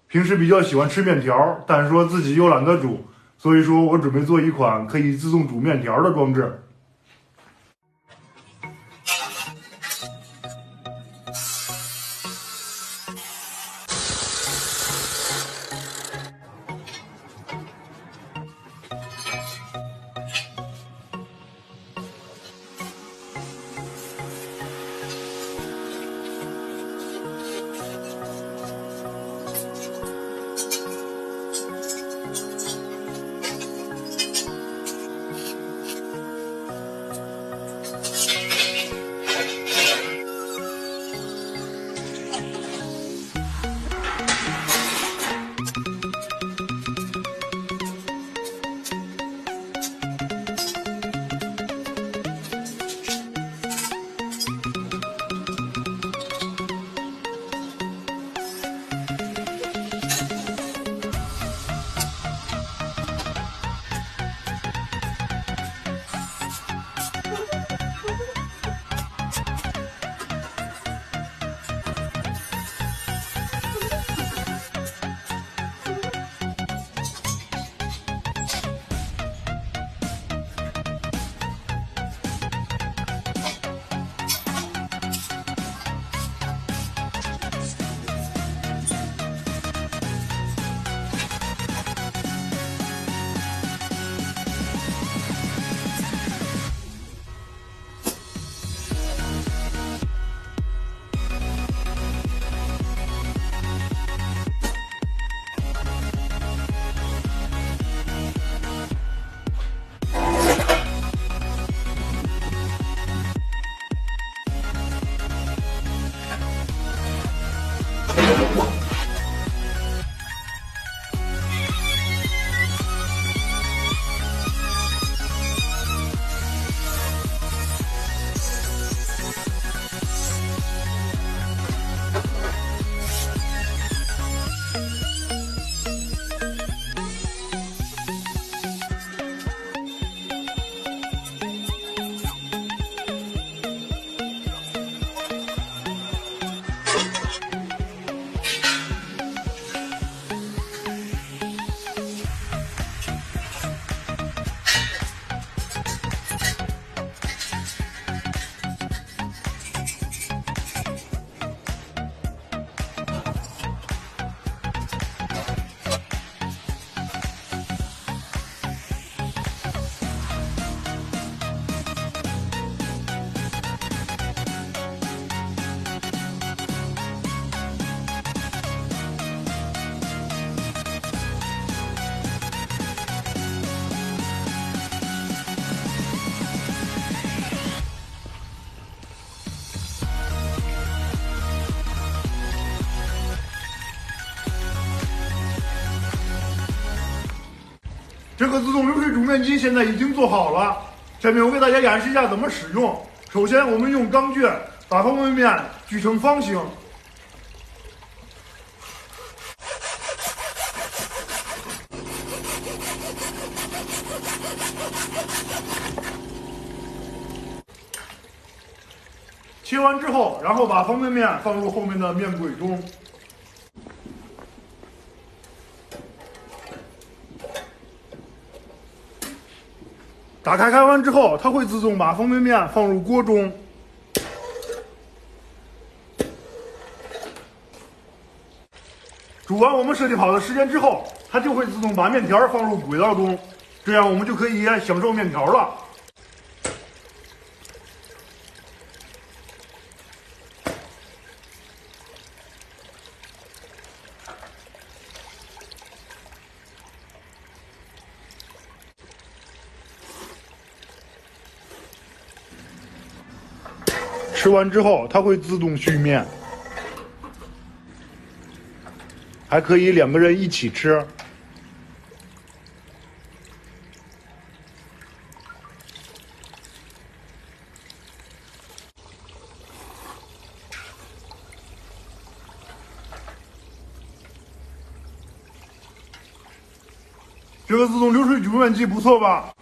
平时比较喜欢吃面条，但是说自己又懒得煮，所以说我准备做一款可以自动煮面条的装置。这个自动流水煮面机现在已经做好了，下面我给大家演示一下怎么使用。首先，我们用钢锯把方便面锯成方形，切完之后，然后把方便面放入后面的面轨中。打开开关之后，它会自动把方便面放入锅中。煮完我们设计好的时间之后，它就会自动把面条放入轨道中，这样我们就可以享受面条了。吃完之后，它会自动续面，还可以2个人一起吃。这个自动流水煮面机不错吧？